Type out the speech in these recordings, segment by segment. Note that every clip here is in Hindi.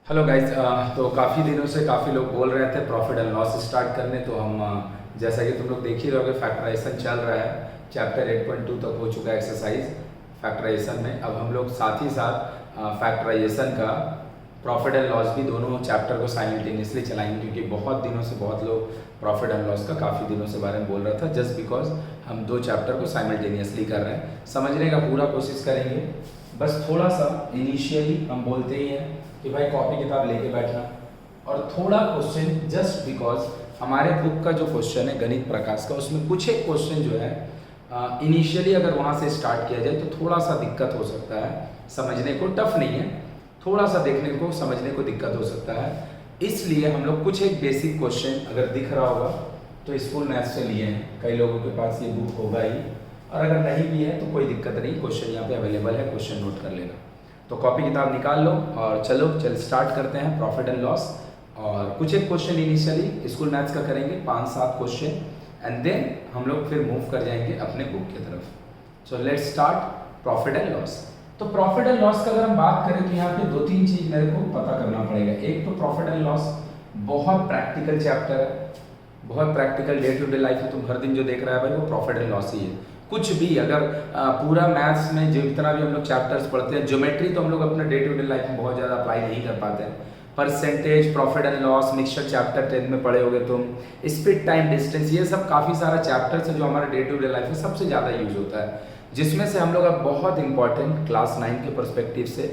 Hello guys. तो काफ़ी दिनों से काफ़ी लोग बोल रहे थे प्रॉफिट एंड लॉस स्टार्ट करने। तो हम जैसा कि तुम लोग देख ही रहोगे फैक्टराइजेशन चल रहा है। चैप्टर 8.2 तक हो चुका है एक्सरसाइज फैक्टराइजेशन में। अब हम लोग साथ ही साथ फैक्टराइजेशन का प्रॉफिट एंड लॉस भी दोनों चैप्टर को साइमल्टेनियसली चलाएंगे, क्योंकि बहुत दिनों से बहुत लोग प्रॉफिट एंड लॉस का काफ़ी दिनों से बारे में बोल रहा था। जस्ट बिकॉज हम दो चैप्टर को साइमल्टेनियसली कर रहे हैं, समझने का पूरा कोशिश करेंगे। बस थोड़ा सा इनिशियली हम बोलते ही हैं कि भाई कॉपी किताब लेके बैठना, और थोड़ा क्वेश्चन जस्ट बिकॉज हमारे बुक का जो क्वेश्चन है गणित प्रकाश का, उसमें कुछ एक क्वेश्चन जो है इनिशियली अगर वहाँ से स्टार्ट किया जाए तो थोड़ा सा दिक्कत हो सकता है समझने को। टफ नहीं है, थोड़ा सा देखने को समझने को दिक्कत हो सकता है। इसलिए हम लोग कुछ एक बेसिक क्वेश्चन अगर दिख रहा होगा तो स्कूल मैथ्स से लिए हैं, कई लोगों के पास ये बुक होगा ही, और अगर नहीं भी है तो कोई दिक्कत नहीं, क्वेश्चन यहाँ पे अवेलेबल है, क्वेश्चन नोट कर लेना। तो कॉपी किताब निकाल लो और चल स्टार्ट करते हैं प्रॉफिट एंड लॉस। और कुछ एक क्वेश्चन इनिशियली स्कूल मैथ्स का करेंगे, 5-7 क्वेश्चन, एंड देन हम लोग फिर मूव कर जाएंगे अपने बुक की तरफ। So let's start profit and loss. तो प्रॉफिट एंड लॉस का अगर हम बात करें तो यहाँ पे 2-3 चीज मेरे को पता करना पड़ेगा। एक तो प्रॉफिट एंड लॉस बहुत प्रैक्टिकल चैप्टर है, बहुत practical, day to day life में तुम हर दिन जो देख रहा है भाई वो प्रॉफिट एंड लॉस ही है। कुछ भी अगर पूरा मैथ्स में जितना भी हम लोग चैप्टर्स पढ़ते हैं, ज्योमेट्री तो हम लोग अपने डे टू डे लाइफ में बहुत ज़्यादा अप्लाई नहीं कर पाते हैं। Percentage, profit and loss, mixture chapter 10 में पढ़े होगे तुम, स्पीड टाइम डिस्टेंस, ये सब काफ़ी सारा चैप्टर्स है जो हमारे डे टू डे लाइफ में सबसे ज़्यादा यूज होता है। जिसमें से हम लोग अब बहुत इंपॉर्टेंट क्लास 9 के परस्पेक्टिव से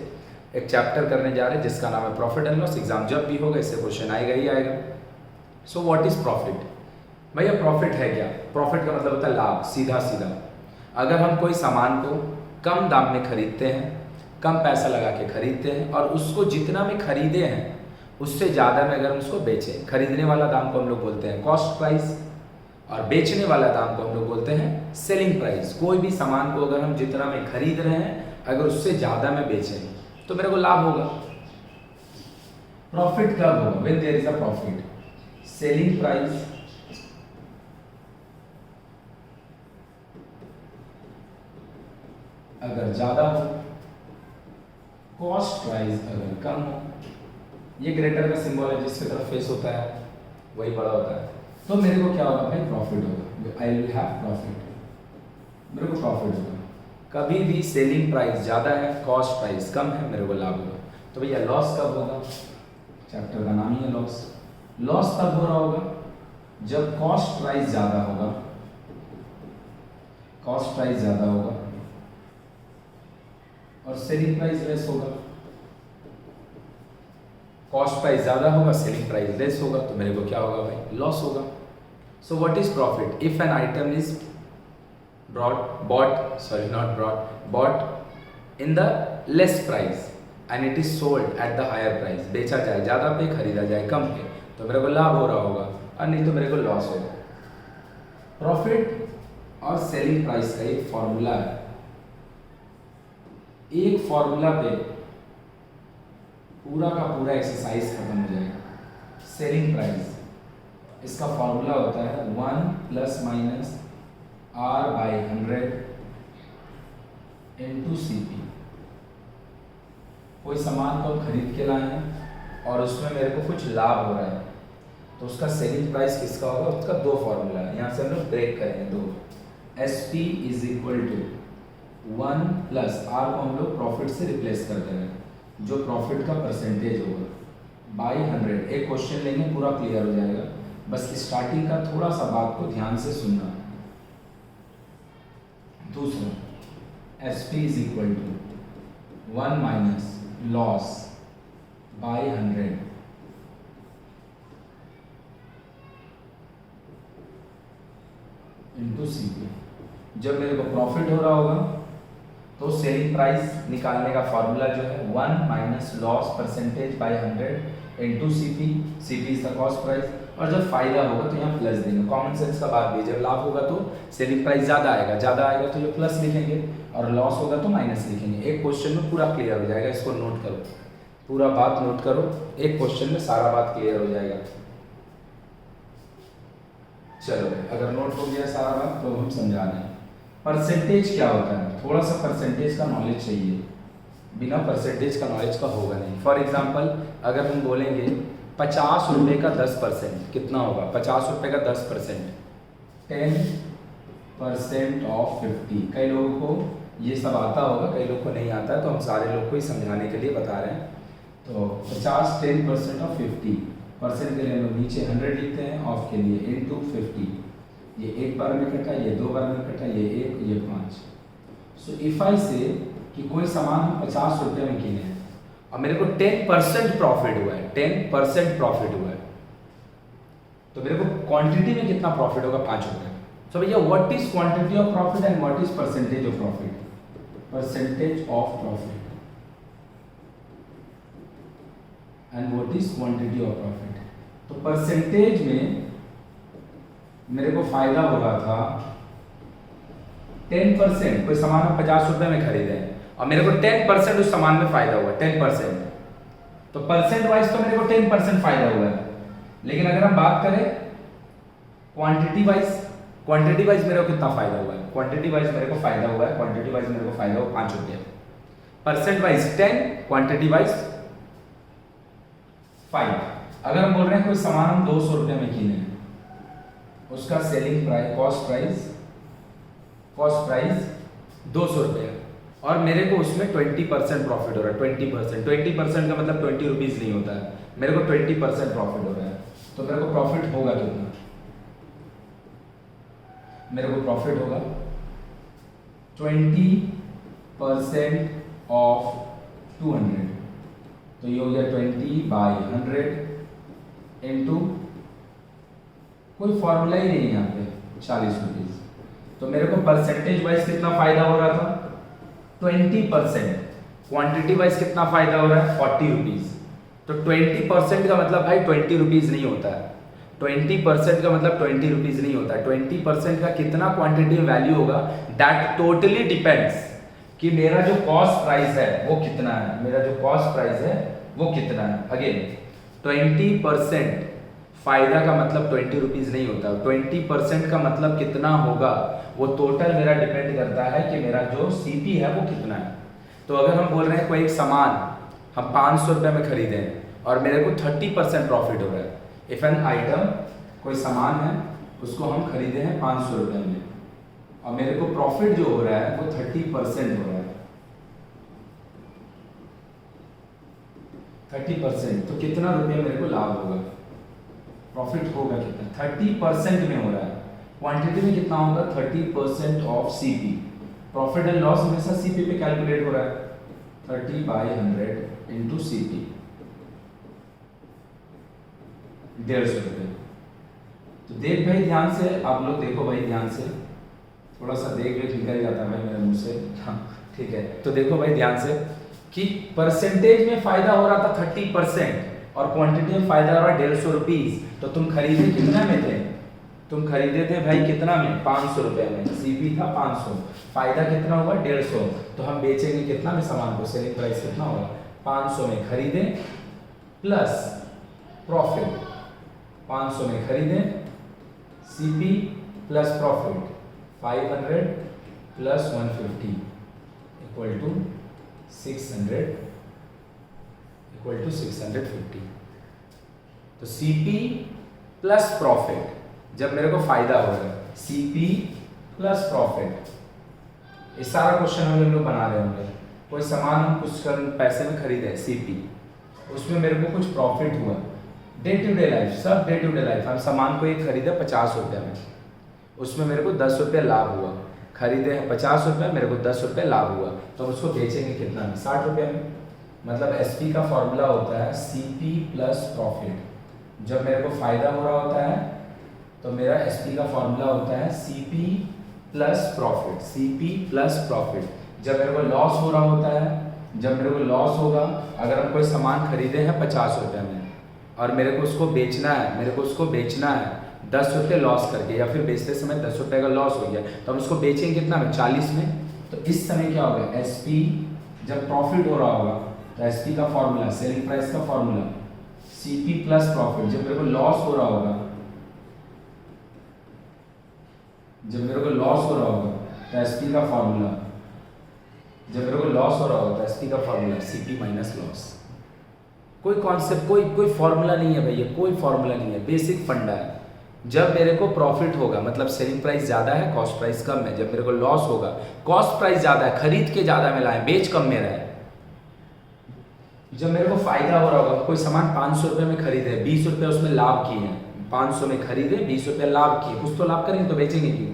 एक चैप्टर करने जा रहे हैं जिसका नाम है प्रॉफिट एंड लॉस। एग्जाम जब भी होगा इससे क्वेश्चन आएगा ही आएगा। So what is profit? भैया प्रॉफिट है क्या? प्रॉफिट का मतलब होता है लाभ, सीधा सीधा। अगर हम कोई सामान को कम दाम में खरीदते हैं, कम पैसा लगा के खरीदते हैं, और उसको जितना में खरीदे हैं उससे ज़्यादा में अगर हम उसको बेचें, खरीदने वाला दाम को हम लोग बोलते हैं कॉस्ट प्राइस, और बेचने वाला दाम को हम लोग बोलते हैं सेलिंग प्राइस। कोई भी सामान को अगर हम जितना में खरीद रहे हैं अगर उससे ज़्यादा में बेचें तो मेरे को लाभ होगा। प्रॉफिट कब होगा? When there is a profit. Selling price अगर ज़्यादा हो, कॉस्ट प्राइस अगर कम हो। ये ग्रेटर का सिंबल है, जिसकी तरफ फेस होता है वही बड़ा होता है। तो मेरे को क्या होगा भाई? प्रॉफिट होगा। आई विल हैव प्रॉफिट, मेरे को प्रॉफिट होगा। कभी भी सेलिंग प्राइस ज़्यादा है, कॉस्ट प्राइस कम है, मेरे को लाभ होगा। तो भैया लॉस कब होगा? चैप्टर का नाम ही है लॉस। लॉस तब हो रहा होगा जब कॉस्ट प्राइस ज़्यादा होगा, कॉस्ट प्राइस ज़्यादा होगा और सेलिंग प्राइस लेस होगा। कॉस्ट प्राइस ज़्यादा होगा, सेलिंग प्राइस लेस होगा, तो मेरे को क्या होगा भाई? लॉस होगा। So what is profit? If an item is bought in the less price and it is sold at the higher price, बेचा जाए ज़्यादा पे, खरीदा जाए कम पे, तो मेरे को लाभ हो रहा होगा, और नहीं तो मेरे को लॉस होगा। प्रॉफिट और सेलिंग प्राइस का एक फॉर्मूला है। एक फॉर्मूला पे पूरा का पूरा एक्सरसाइज खत्म हो जाएगा। सेलिंग प्राइस, इसका फॉर्मूला होता है 1 ± R/100 × CP। कोई सामान को हम खरीद के लाए हैं और उसमें मेरे को कुछ लाभ हो रहा है, तो उसका सेलिंग प्राइस किसका होगा? उसका 2 फॉर्मूला है, यहाँ से हम लोग ब्रेक करेंगे 2। SP = 1 + R को हम लोग प्रॉफिट से रिप्लेस कर देंगे, जो प्रॉफिट का परसेंटेज होगा, /100। एक क्वेश्चन लेंगे, पूरा क्लियर हो जाएगा। बस स्टार्टिंग का थोड़ा सा बात को ध्यान से सुनना। दूसरा, SP = 1 - लॉस /100 × CP। जब मेरे को प्रॉफिट हो रहा होगा तो सेलिंग प्राइस निकालने का फॉर्मूला जो है 1 - loss percentage /100 × CP। CP is the cost price. और जब फायदा होगा तो यहाँ प्लस देंगे। कॉमन सेंस का बात भी, जब लाभ होगा तो सेलिंग प्राइस ज़्यादा आएगा तो ये प्लस लिखेंगे, और लॉस होगा तो माइनस लिखेंगे। एक क्वेश्चन में पूरा क्लियर हो जाएगा, इसको नोट करो, पूरा बात नोट करो, एक क्वेश्चन में सारा बात क्लियर हो जाएगा। चलो अगर नोट हो गया सारा बात तो हम समझा रहे हैं। परसेंटेज क्या होता है? थोड़ा सा परसेंटेज का नॉलेज चाहिए। बिना परसेंटेज का नॉलेज का होगा नहीं। फॉर एग्जांपल अगर हम बोलेंगे 50 रुपये का 10% कितना होगा? 50 रुपये का 10%, 10% ऑफ 50। कई लोगों को ये सब आता होगा, कई लोग को नहीं आता है, तो हम सारे लोग को ही समझाने के लिए बता रहे हैं। तो 50 10% ऑफ 50, परसेंट के लिए हम लोग नीचे 100 लिखते हैं, ऑफ के लिए इंटू 50। ये एक बार में कटा, ये दो बार में कटा, ये 1, ये 5। सो इफ आई से कि कोई सामान हम 50 रुपये में किने हैं और मेरे को 10% प्रॉफिट हुआ है, 10% प्रॉफिट हुआ है, तो मेरे को क्वांटिटी में कितना प्रॉफिट होगा? 5 रुपये। सो भैया what is quantity of profit and what is percentage of profit? Percentage of profit and what is quantity of profit. तो परसेंटेज में मेरे को फायदा हो रहा था 10%, कोई सामान हम 50 रुपये में खरीदे और मेरे को 10% उस सामान में फायदा हुआ, 10%। तो परसेंट वाइज तो मेरे को 10% फायदा हुआ है, लेकिन अगर हम बात करें क्वांटिटी वाइज, क्वांटिटी वाइज मेरे को कितना फायदा हुआ है? क्वांटिटी वाइज मेरे को फायदा हुआ है, क्वांटिटी वाइज मेरे को फायदा हुआ 5 रुपये। Percent wise 10, quantity wise 5। अगर हम बोल रहे हैं कोई सामान हम 200 रुपये में किने, उसका सेलिंग प्राइस, कॉस्ट प्राइस 200 रुपये, और मेरे को उसमें 20% प्रॉफिट हो रहा है। 20% का मतलब 20 रुपीज़ नहीं होता है, मेरे को 20% प्रॉफिट हो रहा है। तो मेरे को प्रॉफिट होगा कितना? मेरे को प्रॉफिट होगा 20% ऑफ 200, तो ये हो गया 20/100 इंटू, कोई फॉर्मूला ही नहीं है यहाँ पे, 40 रुपीज़। तो मेरे को परसेंटेज वाइज कितना फायदा हो रहा था? 20%। क्वांटिटी वाइज कितना फायदा हो रहा है? 40 रुपीज़। तो 20% का मतलब भाई 20 रुपीज़ नहीं होता है, 20% का मतलब 20 रुपीज़ नहीं होता है। 20% का कितना क्वांटिटी में वैल्यू होगा, दैट टोटली डिपेंड्स कि मेरा जो कॉस्ट प्राइस है वो कितना है, मेरा जो कॉस्ट प्राइस है वो कितना है। अगेन 20% फायदा का मतलब 20 रुपीज़ नहीं होता, 20% का मतलब कितना होगा वो टोटल मेरा डिपेंड करता है कि मेरा जो सीपी है वो कितना है। तो अगर हम बोल रहे हैं कोई एक सामान हम 500 रुपये में खरीदे और मेरे को 30% प्रॉफिट हो रहा है, इफ एन आइटम, कोई सामान है उसको हम खरीदे हैं 500 रुपये में और मेरे को प्रॉफिट जो हो रहा है वो 30% हो रहा है, 30%। तो कितना रुपये मेरे को लाभ होगा, प्रॉफिट होगा कितना? 30% में हो रहा है। क्वांटिटी में कितना होगा? 30% of CP. Profit and loss हमेशा सीपी पे कैलकुलेट हो रहा है, 30/100 इंटू सीपी, 150 रुपये। तो देख भाई ध्यान से, आप लोग देखो भाई ध्यान से, थोड़ा सा देख निकल जाता है भाई मेरे मुंह से, हाँ ठीक है। तो देखो भाई ध्यान से कि परसेंटेज में फायदा हो रहा था 30% और क्वांटिटी में फायदा हो रहा है 150 रुपीज़। तो तुम खरीदे कितना में थे? तुम खरीदे थे भाई कितना में? 500 रुपये में। सीपी था 500, फायदा कितना हुआ? 150। तो हम बेचेंगे कितना में सामान को? सेलिंग प्राइस कितना होगा? 500 में खरीदे प्लस प्रॉफिट, 500 में खरीदे, CP plus profit 500 plus 150 equal to 650। तो सीपी प्लस प्रॉफिट, जब मेरे को फायदा हो रहा है, सीपी प्लस प्रॉफिट, ये सारा क्वेश्चन हम लोग बना रहे होंगे। कोई सामान हम कुछ पैसे में खरीदे सीपी, उसमें मेरे को कुछ प्रॉफिट हुआ, डे टू डे लाइफ, सब डे टू डे लाइफ। हम सामान को एक खरीदे 50 रुपये में, उसमें मेरे को 10 रुपये लाभ हुआ। खरीदे हैं 50 रुपये, मेरे को 10 रुपये लाभ हुआ, तो हम उसको बेचेंगे कितना में? 60 रुपये में। मतलब एसपी का फॉर्मूला होता है सीपी प्लस प्रॉफिट। जब मेरे को फायदा हो रहा होता है तो मेरा एसपी का फॉर्मूला होता है CP plus profit, CP plus profit. जब मेरे को लॉस हो रहा होता है, जब मेरे को लॉस होगा, अगर हम कोई सामान खरीदे हैं 50 रुपये में और मेरे को उसको बेचना है, मेरे को उसको बेचना है 10 रुपये लॉस करके, या फिर बेचते समय 10 रुपये का लॉस हो गया, तो हम उसको बेचेंगे कितना में? 40 में। तो इस समय क्या होगा? एसपी जब प्रॉफिट हो रहा होगा तो एसपी का फॉर्मूला, सेलिंग प्राइस का फॉर्मूला सीपी प्लस प्रॉफिट। जब मेरे को लॉस हो रहा होगा, जब मेरे को लॉस हो रहा होगा तो एसपी का फॉर्मूला जब मेरे को लॉस हो रहा होगा तो एसपी का फॉर्मूला सीपी माइनस लॉस। कोई कॉन्सेप्ट, कोई फॉर्मूला नहीं है भैया, कोई फॉर्मूला नहीं है, बेसिक फंडा है। जब मेरे को प्रॉफिट होगा मतलब सेलिंग प्राइस ज़्यादा है, कॉस्ट प्राइस कम है। जब मेरे को लॉस होगा, कॉस्ट प्राइस ज़्यादा है, खरीद के ज़्यादा में लाए, बेच कम में रहे। जब मेरे को फायदा हो रहा होगा, कोई सामान 500 रुपये में खरीदे, 20 रुपये उसमें लाभ किए हैं, 500 में खरीदे 20 रुपये लाभ किए, कुछ तो लाभ करेंगे तो बेचेंगे क्यों।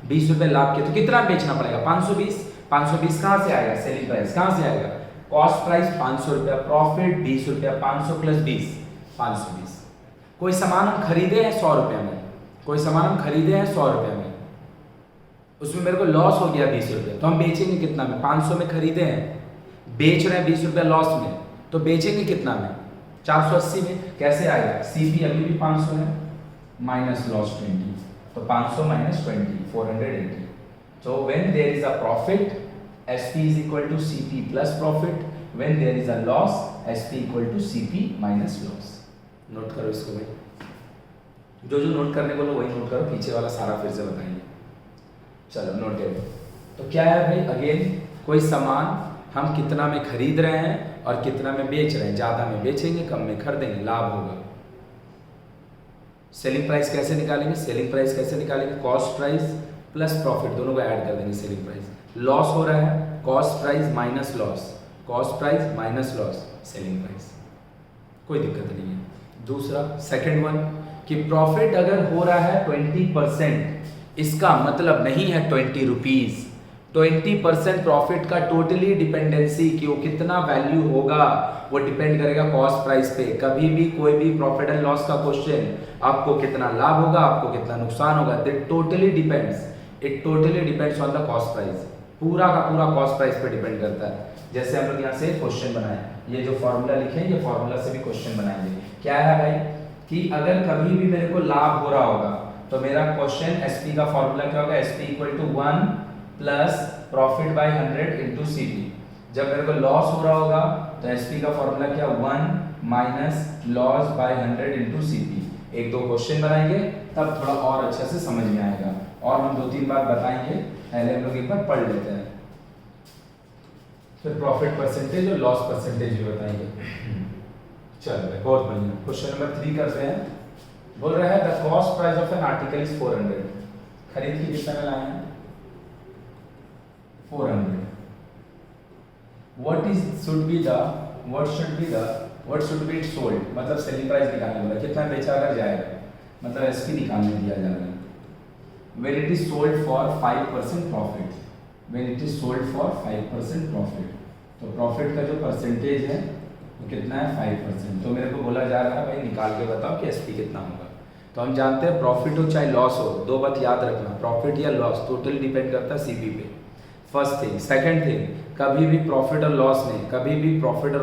20 रुपये लाभ किए तो कितना बेचना पड़ेगा, 520। 520 कहाँ से आएगा, सेलिंग प्राइस कहाँ से आएगा, कॉस्ट प्राइस 500 रुपया, प्रॉफिट 20 रुपया, 500 प्लस 20 520। कोई सामान हम खरीदे हैं 100 रुपये में, कोई सामान हम खरीदे हैं 100 रुपये में, उसमें मेरे को लॉस हो गया 20 रुपये, तो हम बेचेंगे कितना में, 500 में खरीदे हैं, बेच रहे हैं 20 रुपये लॉस में, तो बेचेंगे कितना में, 480 में। कैसे आएगा, सीपी अभी भी 500 है माइनस लॉस 20, तो 500 minus 20 480। So when there is a profit, SP is equal to CP plus profit. When there is a loss, SP equal to CP minus loss. Note करो इसको भाई, जो नोट करने बोलो वही नोट करो, पीछे वाला सारा फिर से बताएंगे। चलो नोट करो। तो क्या है भाई, अगेन कोई सामान हम कितना में खरीद रहे हैं और कितना में बेच रहे हैं, ज़्यादा में बेचेंगे कम में खरीदेंगे, लाभ होगा। सेलिंग प्राइस कैसे निकालेंगे, सेलिंग प्राइस कैसे निकालेंगे, कॉस्ट प्राइस प्लस प्रॉफिट दोनों को ऐड कर देंगे। सेलिंग प्राइस, लॉस हो रहा है, cost price minus loss, cost price minus loss, selling price, कोई दिक्कत नहीं है। दूसरा सेकंड वन कि प्रॉफिट अगर हो रहा है 20%, इसका मतलब नहीं है 20 रुपीज। 20% प्रॉफिट का टोटली डिपेंडेंसी कि वो कितना वैल्यू होगा वो डिपेंड करेगा कॉस्ट प्राइस पे। कभी भी कोई भी प्रॉफिट एंड लॉस का क्वेश्चन, आपको कितना लाभ होगा, आपको कितना नुकसान होगा, it totally depends on the cost price. पूरा का पूरा कॉस्ट प्राइस पे डिपेंड करता है। जैसे हम लोग यहाँ से क्वेश्चन बनाए, ये जो फॉर्मूला लिखे हैं, ये फॉर्मूला से भी क्वेश्चन बनाएंगे। क्या है भाई कि अगर कभी भी मेरे को लाभ हो रहा होगा तो मेरा क्वेश्चन एसपी का फॉर्मूला क्या होगा, SP equal to 1 plus profit by 100 into CP. जब मेरे को लॉस हो रहा होगा तो एसपी का फॉर्मूला क्या, 1 minus loss by 100 into CP. एक दो क्वेश्चन बनाएंगे तब थोड़ा और अच्छे से समझ में आएगा, और हम 2-3 बार बताएंगे। पहले हम लोग एक बार पढ़ लेते हैं, फिर प्रॉफिट परसेंटेज और लॉस परसेंटेज भी बताएंगे। चलो बहुत बढ़िया। क्वेश्चन नंबर 3 करते हैं। बोल रहा है the cost price of N article is 400। खरीद की कितना में लाए हैं, 400। What should be it sold, मतलब सेलिंग प्राइस निकालने बोला, कितना बेचा अगर जाएगा, मतलब एसपी निकालने दिया जा रहा है। when it is sold for 5% profit, when it is sold for 5% profit, तो प्रॉफिट का जो परसेंटेज है वो कितना है, 5%। तो मेरे को बोला जा रहा है भाई निकाल के बताओ कि एसपी कितना होगा। तो हम जानते हैं प्रॉफिट हो चाहे लॉस हो, दो बात याद रखना, प्रॉफिट या लॉस टोटली डिपेंड करता है सीपी पे, फर्स्ट थिंग। सेकंड थिंग, कभी भी प्रॉफिट और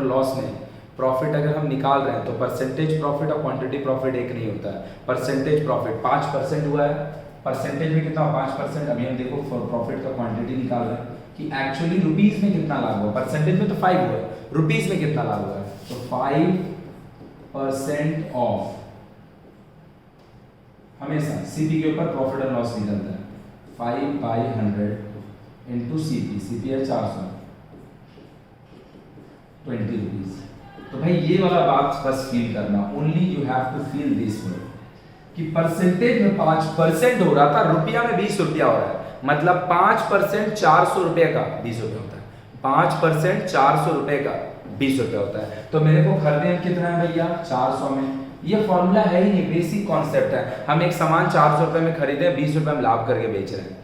लॉस में प्रॉफिट अगर हम निकाल रहे हैं तो परसेंटेज प्रॉफिट और क्वांटिटी प्रॉफिट एक नहीं होता है। परसेंटेज प्रॉफिट 5% हुआ है, परसेंटेज में कितना, 5%। अभी हम देखो प्रॉफिट का क्वांटिटी निकाल रहे हैं कि एक्चुअली रुपीस में कितना लाभ हुआ, परसेंटेज में तो 5 हुआ है, रुपीस में कितना लाभ हुआ है, तो 5% ऑफ। हमेशा सीपी के ऊपर प्रॉफिट और लॉस निकलता है, 5/100 इंटू सीपी है 400, 20 रुपीज। तो भाई ये वाला बात बस फील करना, only you have to feel this word कि परसेंटेज में 5% हो रहा था, रुपया में 20 रुपया हो रहा है, मतलब 5% 400 रुपए का 20 रुपया होता है, 5% 400 रुपए का 20 रुपया होता है। तो मेरे को खरीदे कितना है भैया, 400 में। ये फॉर्मूला है ही नहीं, बेसिक कॉन्सेप्ट है। हम एक सामान 400 रुपए में खरीदे, 20 रुपए में लाभ करके बेच रहे हैं।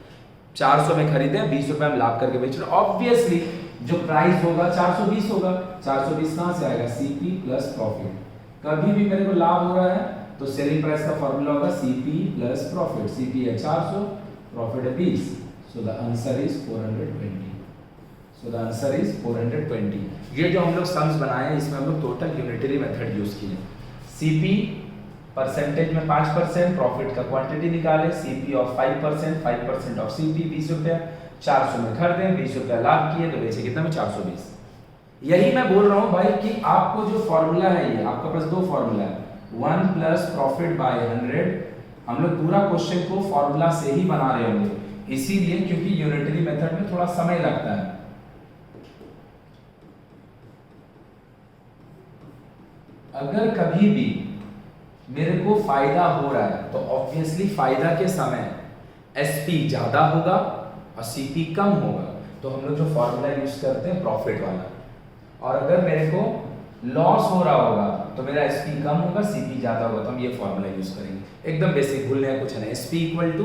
400 में खरीदे, 20 रुपए में लाभ करके बेच रहे हैं। ऑब्वियसली जो प्राइस होगा 420 होगा। 420 कहां से आएगा, सीपी प्लस प्रॉफिट। कभी भी मेरे को लाभ हो रहा है तो सेलिंग प्राइस का फॉर्मूला होगा सीपी प्लस प्रॉफिट। सीपी है 400, प्रॉफिट है 20, सो द आंसर इज 420। ये जो हम लोग सम्स बनाए हैं इसमें हम लोग टोटल यूनिटरी मेथड यूज किए। सीपी परसेंटेज में 5%, प्रॉफिट का क्वांटिटी निकाले, सीपी ऑफ 5% ऑफ सीपी 20 रुपया, 400 में खरीदे, 20 रुपया लाभ किए तो बेचे कितना में, 420। यही मैं बोल रहा हूं भाई कि आपको जो फॉर्मूला है, ये आपके पास दो फॉर्मूला है, 1 प्लस प्रॉफिट बाय 100। हम लोग पूरा क्वेश्चन को फॉर्मूला से ही बना रहे होंगे, इसीलिए क्योंकि यूनिटरी मेथड में थोड़ा समय लगता है। अगर कभी भी मेरे को फायदा हो रहा है तो ऑब्वियसली फायदा के समय एसपी ज्यादा होगा और सीपी कम होगा, तो हम लोग जो फॉर्मूला यूज करते हैं प्रॉफिट वाला। और अगर मेरे को लॉस हो रहा होगा तो मेरा एसपी कम होगा, सीपी ज्यादा होगा, तो हम ये फॉर्मूला यूज करेंगे। एकदम बेसिक, भूलने का कुछ नहीं। SP equal to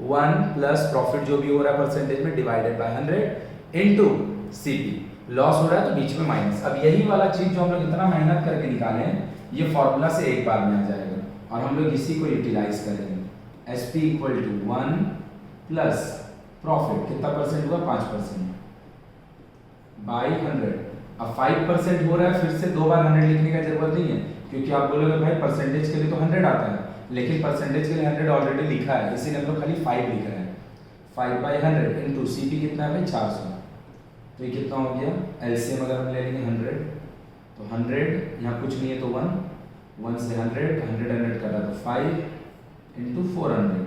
1 plus profit जो भी हो रहा है परसेंटेज में divided by 100 into CP. Loss हो रहा है तो बीच में माइनस। अब यही वाला चीज जो हम लोग इतना मेहनत करके निकाले हैं, ये फॉर्मूला से एक बार में आ जाएगा और हम लोग इसी को यूटिलाइज करेंगे। SP equal to 1 plus profit कितना परसेंट हुआ, 5% बाई 100। अब 5% हो रहा है, फिर से दो बार 100 लिखने का जरूरत नहीं है, क्योंकि आप बोलोगे भाई परसेंटेज के लिए तो 100 आता है, लेकिन परसेंटेज के लिए 100 ऑलरेडी लिखा है, इसीलिए हम लोग खाली 5 लिख रहे हैं। 5/100 इनटू सीपी कितना है भाई, 400। तो ये कितना हो गया, एलसीएम अगर हम ले लेंगे 100, तो 100 यहाँ कुछ नहीं है तो 1 से 100 कर रहा तो 5 into 400।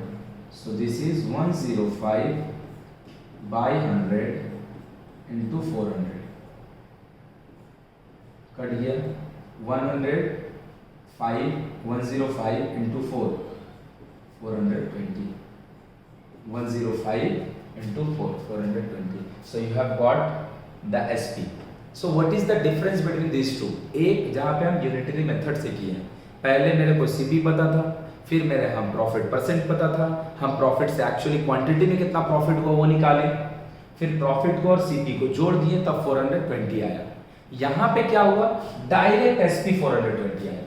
So this is 105 by 100 into 400। Cut गया 105 into 420, 105 into 420. So you have got the SP. So what is the difference between these two? एक जहाँ पे हम यूनिटरी मेथड से किए हैं, पहले मेरे को सीपी पता था, फिर मेरे हम प्रॉफिट परसेंट पता था, हम प्रॉफिट से एक्चुअली क्वांटिटी में कितना प्रॉफिट हुआ वो निकाले, फिर प्रॉफिट को और सीपी को जोड़ दिए तब 420 आया। यहाँ पे क्या हुआ, डायरेक्ट एसपी 420 आया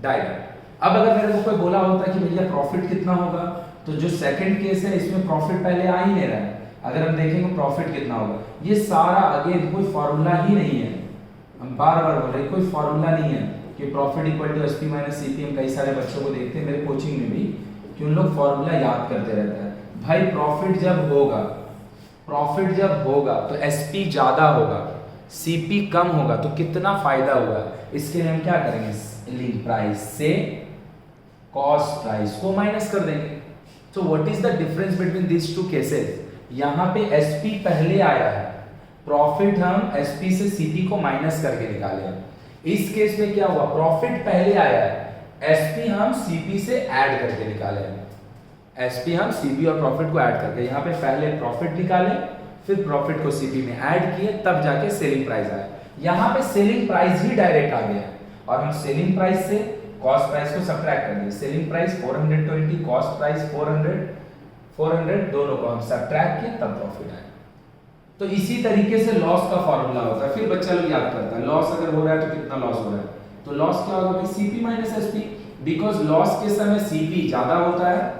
डायरेक्ट। अब अगर मेरे को कोई बोला होता कि भैया प्रॉफिट कितना होगा, तो जो सेकंड केस है इसमें प्रॉफिट पहले आ ही नहीं रहा है। अगर हम देखेंगे प्रॉफिट कितना होगा, ये सारा अगेन कोई फॉर्मूला ही नहीं है, हम बार बार बोल रहे हैं कोई फॉर्मूला नहीं है कि profit equal to SP minus CP. हम कई सारे बच्चों को देखते हैं मेरे कोचिंग में भी कि उन लोग फॉर्मूला याद करते रहते हैं। भाई प्रॉफिट जब होगा तो एसपी ज्यादा होगा, सीपी कम होगा, तो कितना फायदा हुआ, इसके लिए हम क्या करेंगे, सेलिंग प्राइस से कॉस्ट प्राइस को माइनस कर देंगे। So what is the difference between these two cases? यहाँ पे SP पहले आया है, प्रॉफिट हम SP से CP को माइनस करके निकाले हैं। इस केस में क्या हुआ, प्रॉफिट पहले आया है, SP हम CP से ऐड करके निकाले हैं। SP हम CP और प्रॉफिट को ऐड करके, यहाँ पे पहले प्रॉफिट निकाले, फिर प्रॉफिट को CP में ऐड किए, तब जाके सेलिंग प्राइस आया। यहाँ पे सेलिंग प्राइस ही डायरेक्ट आ गया और हम सेलिंग प्राइस से कॉस्ट प्राइस को सब्ट्रैक्ट कर दिए। सेलिंग प्राइस 420, कॉस्ट प्राइस 400 दोनों को हम सब्ट्रैक्ट किए तब प्रॉफिट आया। तो इसी तरीके से लॉस का फॉर्मूला होता है। फिर बच्चा लोग याद करता है लॉस अगर हो रहा है तो कितना लॉस हो रहा है, तो लॉस क्या होगा भाई, CP minus SP, because loss के समय सीपी ज्यादा होता है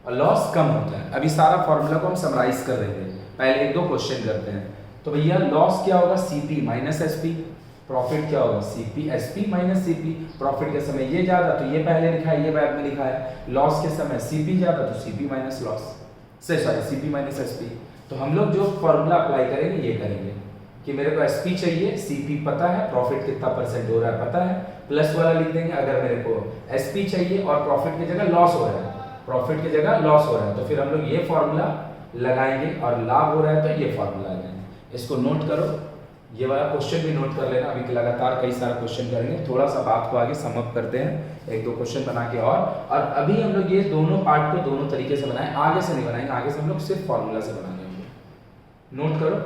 और लॉस कम होता है। अभी सारा फॉर्मूला को हम समराइज कर रहे थे, पहले एक दो क्वेश्चन करते हैं। तो भैया लॉस क्या होगा, सीपी माइनस एसपी, प्रॉफिट क्या होगा, CP SP minus CP. Profit के समय ये ज्यादा तो ये पहले लिखा है, ये बाद में लिखा है। लॉस के समय सीपी ज्यादा तो सीपी माइनस लॉस से सीपी माइनस एसपी। तो हम लोग जो फॉर्मूला अप्लाई करेंगे ये करेंगे कि मेरे को एसपी चाहिए, सीपी पता है, प्रॉफिट कितना परसेंट हो रहा है पता है, प्लस वाला लिख देंगे। अगर मेरे को एसपी चाहिए और प्रॉफिट की जगह लॉस हो रहा है, प्रॉफिट की जगह लॉस हो रहा है, तो फिर हम लोग ये फॉर्मूला लगाएंगे, और लाभ हो रहा है तो ये फॉर्मूला लगाएंगे। इसको नोट करो, ये वाला क्वेश्चन भी नोट कर लेना। अभी लगातार कई सारा क्वेश्चन करेंगे, थोड़ा सा बात को आगे सम अप करते हैं, एक दो क्वेश्चन बना के। और अभी हम लोग ये दोनों पार्ट को दोनों तरीके से बनाएं, आगे से नहीं बनाएंगे, आगे से हम लोग सिर्फ फॉर्मूला से बनाएंगे। नोट करो,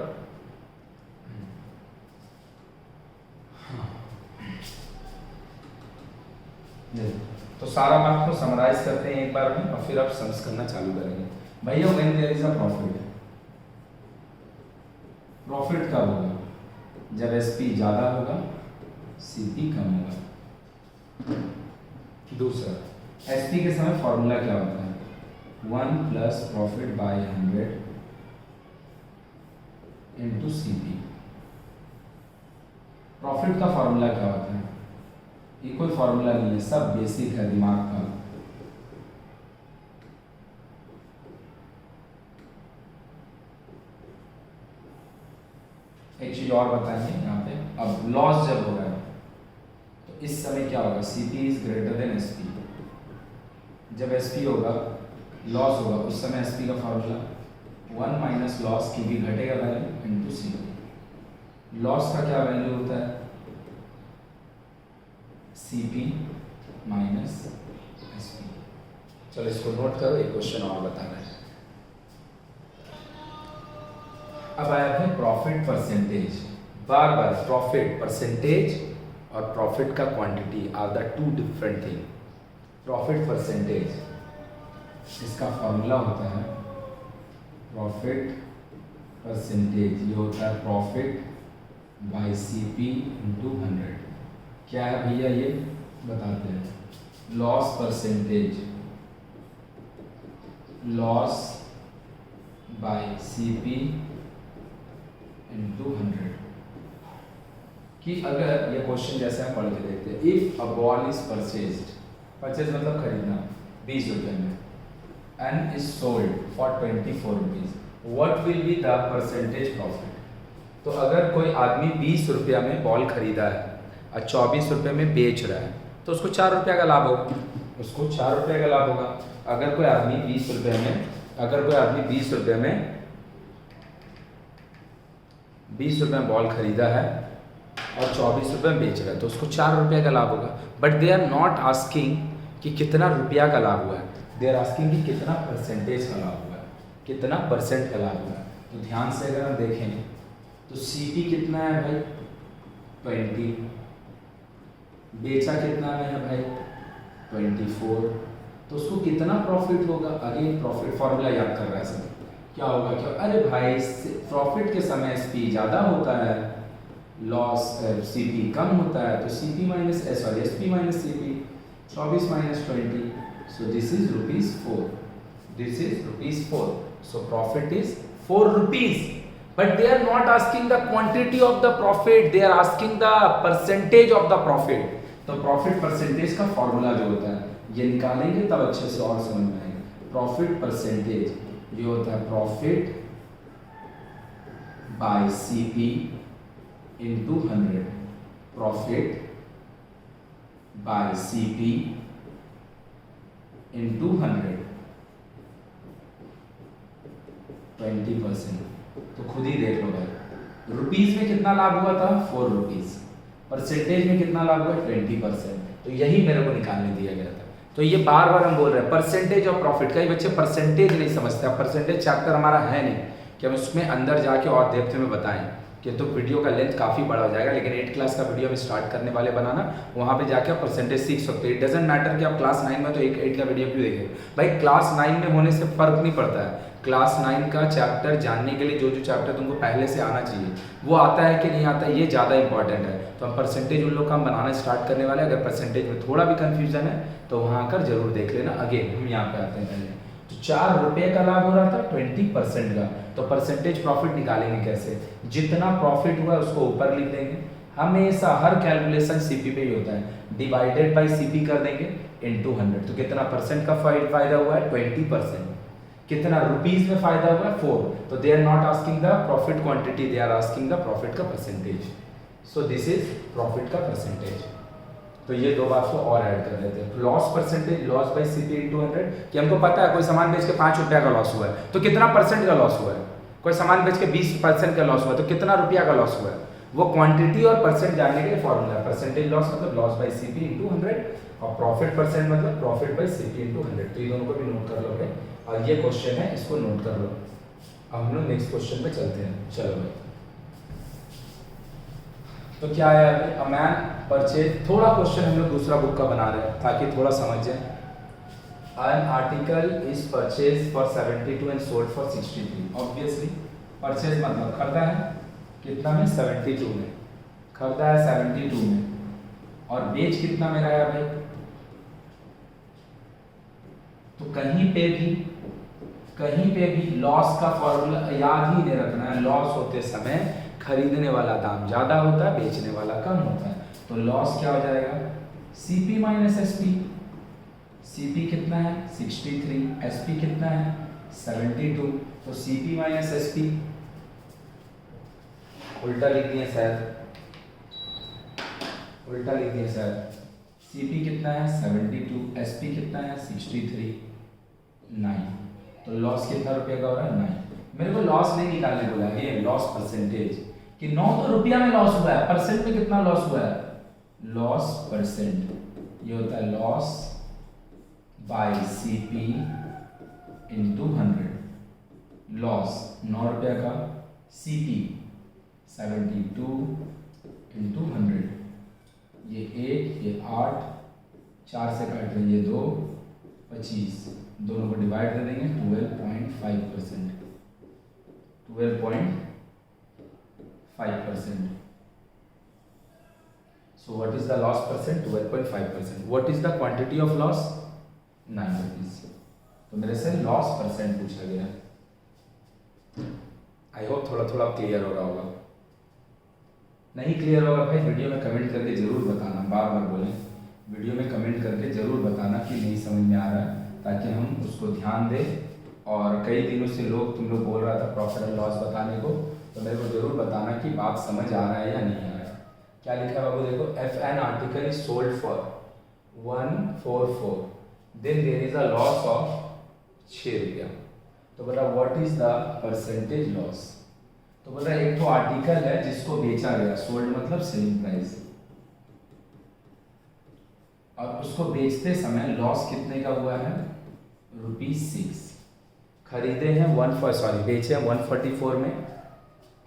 तो सारा बात को समराइज करते हैं एक बार में और फिर आप सम्स करना चालू करेंगे। भैया when there is a profit, profit कब होगा, जब एसपी ज्यादा होगा सीपी कम होगा। दूसरा, एसपी के समय फॉर्मूला क्या होता है, 1 plus profit by 100 into CP. Profit का फॉर्मूला क्या होता है, ये कोई फॉर्मूला नहीं है, सब बेसिक है दिमाग का। एक चीज और बताएंगे यहाँ पे, अब लॉस जब हो रहा है तो इस समय क्या होगा, CP is greater than SP. जब एसपी होगा लॉस होगा, उस समय एसपी का फॉर्मूला 1 माइनस लॉस की भी घटेगा वैल्यू इंटू सीपी। लॉस का क्या वैल्यू होता है, CP माइनस SP। चलो इसको नोट करो, एक क्वेश्चन और बताना है। अब आया है प्रॉफिट परसेंटेज। बार बार प्रॉफिट परसेंटेज और प्रॉफिट का quantity are the two different thing. Profit percentage, इसका फॉर्मूला होता है प्रॉफिट परसेंटेज, ये होता है प्रॉफिट बाय CP इंटू 100। क्या है भैया ये बताते हैं। Loss percentage, loss by CP into 100। कि अगर ये क्वेश्चन जैसे हम पढ़ के देखते हैं, if a ball is purchased, purchase मतलब खरीदना 20 रुपए में, and is sold for 24 rupees, what will be the percentage profit. तो अगर कोई आदमी 20 रुपया में बॉल खरीदा है और 24 रुपये में बेच रहा है तो उसको 4 रुपया का लाभ होगा, उसको 4 रुपये का लाभ होगा। अगर कोई आदमी 20 रुपये में, अगर कोई आदमी 20 रुपये में 20 रुपये में बॉल खरीदा है और 24 रुपये में बेच रहा है तो उसको 4 रुपये का लाभ होगा। But they are not asking कि कितना रुपया का लाभ हुआ है, दे आर आस्किंग कि कितना परसेंटेज का लाभ हुआ है, कितना परसेंट का लाभ हुआ है। तो ध्यान से अगर हम देखें तो CP कितना है भाई 20, बेचा कितना में है भाई 24, तो उसको कितना प्रॉफिट होगा। अगेन प्रॉफिट फॉर्मूला याद कर रहा है सब, क्या होगा क्या, अरे भाई प्रॉफिट के समय SP ज़्यादा होता है, लॉस CP कम होता है, तो CP minus SP minus CP, 24 minus 20, so this is ₹4, this is ₹4, so profit is 4 rupees. But they are not asking the quantity of the profit, they are asking the percentage of the profit। तो प्रॉफिट परसेंटेज का फॉर्मूला जो होता है ये निकालेंगे तब अच्छे से और समझ में आएगा। प्रॉफिट परसेंटेज ये होता है profit by CP into 100, profit by CP into 100, 20%। तो खुद ही देख लो भाई, रुपीज में कितना लाभ हुआ था 4 रुपीज, परसेंटेज में कितना लाभ हुआ 20%। तो यही मेरे को निकालने दिया गया था। तो ये बार बार हम बोल रहे हैं परसेंटेज ऑफ प्रॉफिट। कई बच्चे परसेंटेज नहीं समझते, परसेंटेज चैप्टर हमारा है नहीं कि हम उसमें अंदर जाके और डेप्थ में बताएं कि तो वीडियो का लेंथ काफ़ी बड़ा हो जाएगा। लेकिन 8 क्लास का वीडियो हम स्टार्ट करने वाले बनाना, वहाँ पे जाके आप परसेंटेज सीख सकते हो। इट डजेंट मैटर कि आप क्लास 9 में तो 8 का वीडियो क्यों देखें भाई, क्लास 9 में होने से फर्क नहीं पड़ता है। क्लास 9 का चैप्टर जानने के लिए जो जो चैप्टर तुमको पहले से आना चाहिए वो आता है कि नहीं आता है, ये ज़्यादा इंपॉर्टेंट है। तो हम परसेंटेज उन लोग का हम बनाना स्टार्ट करने वाले हैं। अगर परसेंटेज में थोड़ा भी कन्फ्यूजन है तो वहाँ आकर जरूर देख लेना। अगेन हम यहाँ पे आते हैं पहले, तो 4 रुपये का लाभ हो रहा था 20% का, तो परसेंटेज प्रॉफिट निकालेंगे कैसे। जितना प्रॉफिट हुआ उसको ऊपर लिख देंगे, हमेशा हर कैलकुलेशन CP पे ही होता है, डिवाइडेड बाई CP कर देंगे इंटू 100। तो कितना परसेंट का फायदा हुआ है 20%, कितना रुपीज में फायदा हुआ है 4। तो they are not asking the profit quantity, they are asking the profit का percentage. So this is profit का परसेंटेज। तो ये दो बात को और ऐड कर लेते हैं। Loss percentage, loss by CP into 100, कि हमको पता है कोई सामान बेच के 5 रुपया का लॉस हुआ है तो कितना परसेंट का लॉस हुआ है। कोई सामान बेच के 20% का लॉस हुआ है तो कितना रुपया का लॉस हुआ है। वो क्वांटिटी और परसेंट जानने के लिए फॉर्मूला है। परसेंटेज लॉस मतलब लॉस बाई CP इंटू 100 और प्रॉफिट परसेंट मतलब प्रॉफिट बाई CP इंटू 100। तो ये दोनों को भी नोट कर लोगे और ये क्वेश्चन है इसको नोट कर लो। अब हम लोग नेक्स्ट क्वेश्चन पे चलते हैं। चलो भाई, तो क्या है अ मैन परचेज, थोड़ा क्वेश्चन हम लोग दूसरा बुक का बना रहे हैं ताकि थोड़ा समझ जाए। An article is purchased for 72 and sold for 63। Obviously purchase मतलब खरीदा है कितना में 72 में, खरीदा है 72 में और बेच कितना में रहा है भाई। तो कहीं पे भी लॉस का फॉर्मूला याद ही नहीं रखना है। लॉस होते समय खरीदने वाला दाम ज्यादा होता है, बेचने वाला कम होता है। तो लॉस क्या हो जाएगा CP माइनस SP। CP कितना है 63, SP कितना है 72, तो CP माइनस SP, उल्टा लिख दिया शायद, उल्टा लिख दिया शायद। CP कितना है 72, SP कितना है 63, 9। तो लॉस कितना रुपये का हो रहा है 9। मेरे को लॉस नहीं निकालने बोला है, ये लॉस परसेंटेज कि 9 तो रुपया में लॉस हुआ है, परसेंट में कितना लॉस हुआ है, लॉस परसेंट ये होता है loss by CP into 100। Loss 9 रुपये का, सीपी 72 इंटू 100। ये 1, ये 8, 4 से काट रहे ये 2, 25, दोनों को डिवाइड कर देंगे 12.5%। 12.5%। So what is the loss percent? 12.5%. What is the quantity of loss? 9 rupees. तो मेरे से लॉस परसेंट पूछा गया। आई होप थोड़ा थोड़ा क्लियर हो रहा होगा। नहीं क्लियर होगा भाई वीडियो में कमेंट करके ज़रूर बताना, बार बार बोलें, वीडियो में कमेंट करके ज़रूर बताना कि नहीं समझ में आ रहा है, ताकि हम उसको ध्यान दें। और कई दिनों से तुम लोग बोल रहा था प्रॉफिट एंड लॉस बताने को, तो मेरे को ज़रूर बताना कि बात समझ आ रहा है या नहीं आ रहा है। क्या लिखा है बाबू देखो, if an article is sold for 144 then there is a loss of 6 रुपया। तो बोला what is the percentage loss. तो बोला एक तो आर्टिकल है जिसको बेचा गया, सोल्ड मतलब सेलिंग प्राइस, और उसको बेचते समय लॉस कितने का हुआ है, ₹6। खरीदे हैं बेचे हैं 144 में,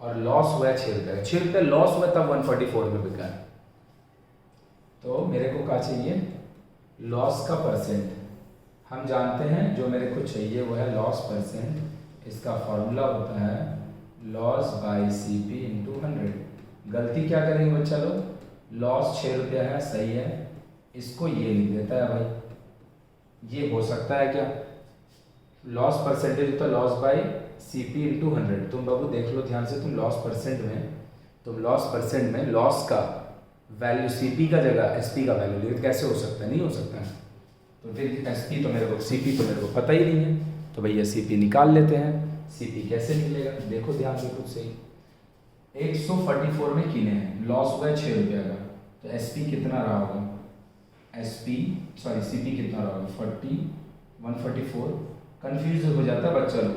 और लॉस हुआ है 6 रुपये। 6 रुपये लॉस हुआ तब 144 में बिका है। तो मेरे को क्या चाहिए, लॉस का परसेंट। हम जानते हैं जो मेरे को चाहिए वो है लॉस परसेंट। इसका फॉर्मूला होता है लॉस बाय सीपी इंटू 100। गलती क्या करेंगे बच्चा लोग, लॉस 6 रुपया है, सही है, इसको ये लिख देता है भाई। ये हो सकता है क्या, लॉस परसेंटेज होता है लॉस बाय सीपी इंटू 100। तुम बाबू देख लो ध्यान से, तुम लॉस परसेंट में लॉस का वैल्यू सीपी का जगह एसपी का वैल्यू लिखे, कैसे हो सकता है, नहीं हो सकता है। तो फिर एसपी तो मेरे को, सीपी तो मेरे को पता ही नहीं है, तो भैया सीपी निकाल लेते हैं। सीपी कैसे मिलेगा, देखो ध्यान से खुद से ही। 144 में किने हैं, लॉस हुआ है 6 रुपया का, तो एसपी कितना रहा होगा, सीपी कितना रहा होगा 144। कंफ्यूज हो जाता है बच्चा लोग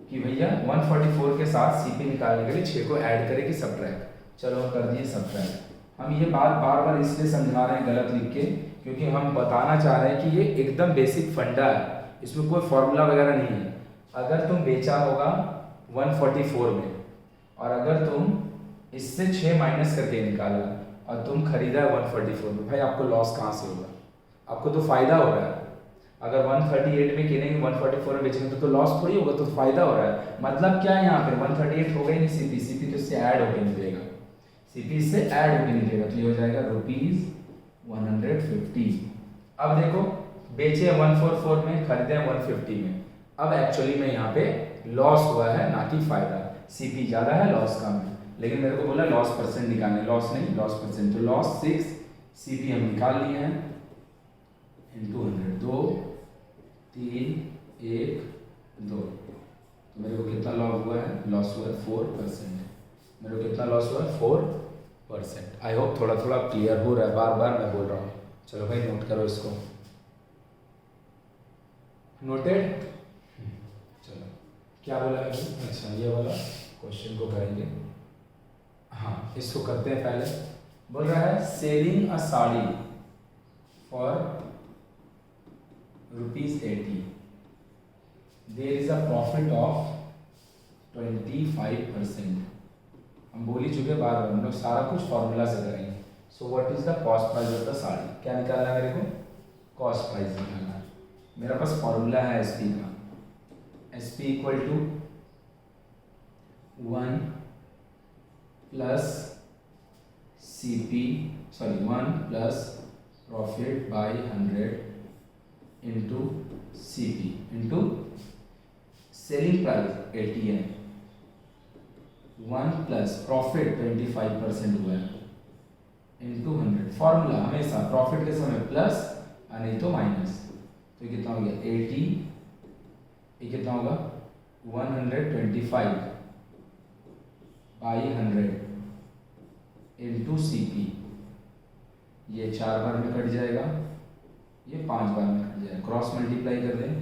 कि भैया 144 के साथ सीपी निकालने के लिए 6 को ऐड करें कि सब्ट्रैक्ट। चलो हम कर दिए सब्ट्रैक्ट। हम ये बात बार बार इसलिए समझा रहे हैं गलत लिख के, क्योंकि हम बताना चाह रहे हैं कि ये एकदम बेसिक फंडा है, इसमें कोई फॉर्मूला वगैरह नहीं है। अगर तुम बेचा होगा 144 में, और अगर तुम इससे 6 माइनस करके निकाला और तुम खरीदा है 144 में, भाई आपको लॉस कहाँ से होगा, आपको तो फायदा हो रहा है। अगर 138 में किनेंगे 144 में बेचेंगे तो लॉस थोड़ी होगा, तो फायदा हो रहा है। मतलब क्या है यहाँ पे 138 हो गई नहीं, सीपी तो इससे ऐड होके निकलेगा, सीपी इससे ऐड होके निकलेगा, तो ये हो जाएगा ₹150। अब देखो बेचे 144 में, खरीदे 150 में, अब एक्चुअली में यहाँ पे लॉस हुआ है ना कि फायदा। सीपी ज़्यादा है लॉस कम है, लेकिन मेरे को बोला लॉस परसेंट निकालने, लॉस नहीं लॉस परसेंट। तो लॉस 6, सीपी हम निकाल लिए हैं इंटू 100, 2 3 1 2। तो मेरे को कितना लॉस हुआ है, लॉस हुआ है 4%। मेरे को कितना लॉस हुआ है 4%। आई होप थोड़ा थोड़ा क्लियर हो रहा है, बार बार मैं बोल रहा हूँ। चलो भाई नोट करो इसको, नोटेड। चलो क्या बोला है, अच्छा ये वाला क्वेश्चन को करेंगे। हाँ इसको करते हैं पहले। बोल रहा है selling a sari for ₹80, there is a profit of 25%। हम बोल ही चुके बार बार, हम लोग सारा कुछ फॉर्मूला से करेंगे। So what is the cost price of the sari, क्या निकालना है मेरे को, कॉस्ट प्राइस निकालना है। मेरा पास फॉर्मूला है एसपी का, SP equal to 1 plus profit by 100 into CP into selling price 80 है, 1 प्लस प्रॉफिट 25% हुआ है इंटू 100। फॉर्मूला हमेशा प्रॉफिट के समय प्लस और नहीं तो माइनस। तो कितना हो गया 80, ये कितना होगा 125 बाई 100 इंटू सीपी। ये 4 बार में कट जाएगा, ये 5 बार में कट जाएगा, क्रॉस मल्टीप्लाई कर दें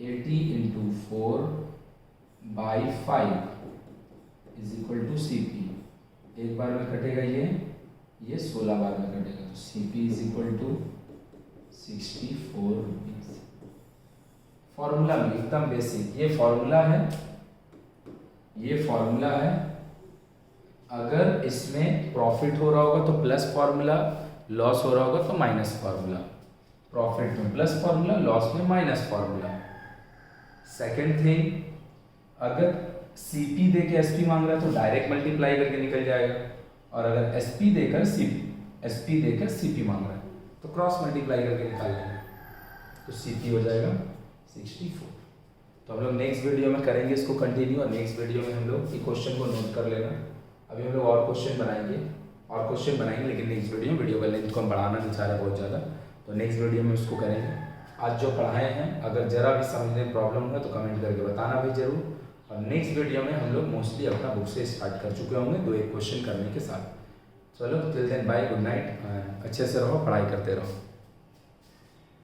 80 into 4 by 5 is equal to CP. एक बार में कटेगा ये ये 16 बार में कटेगा, तो CP is equal to 64 rupees. Formula में एकदम बेसिक ये फॉर्मूला है, ये फॉर्मूला है। अगर इसमें प्रॉफिट हो रहा होगा तो प्लस फॉर्मूला, लॉस हो रहा होगा तो माइनस फॉर्मूला। प्रॉफिट में प्लस फॉर्मूला, लॉस में माइनस फॉर्मूला। सेकेंड थिंग, अगर CP दे के SP मांग रहा है तो डायरेक्ट मल्टीप्लाई करके निकल जाएगा, और अगर SP देकर CP मांग रहा है तो क्रॉस मल्टीप्लाई करके निकाल लेंगे, तो CP हो जाएगा 64। तो हम लोग नेक्स्ट वीडियो में करेंगे इसको कंटिन्यू, और नेक्स्ट वीडियो में हम लोग ये क्वेश्चन को नोट कर लेना। अभी हम लोग और क्वेश्चन बनाएंगे, लेकिन नेक्स्ट वीडियो का लेंथ को हम बढ़ाना नहीं चाह रहे बहुत ज़्यादा, तो नेक्स्ट वीडियो में उसको करेंगे। आज जो पढ़ाए हैं अगर ज़रा भी समझने में प्रॉब्लम हो तो कमेंट करके बताना भी जरूर, और नेक्स्ट वीडियो में हम लोग मोस्टली अपना बुक से स्टार्ट कर चुके होंगे 2-1 क्वेश्चन करने के साथ। चलो till then bye, good night, अच्छे से रहो, पढ़ाई करते रहो।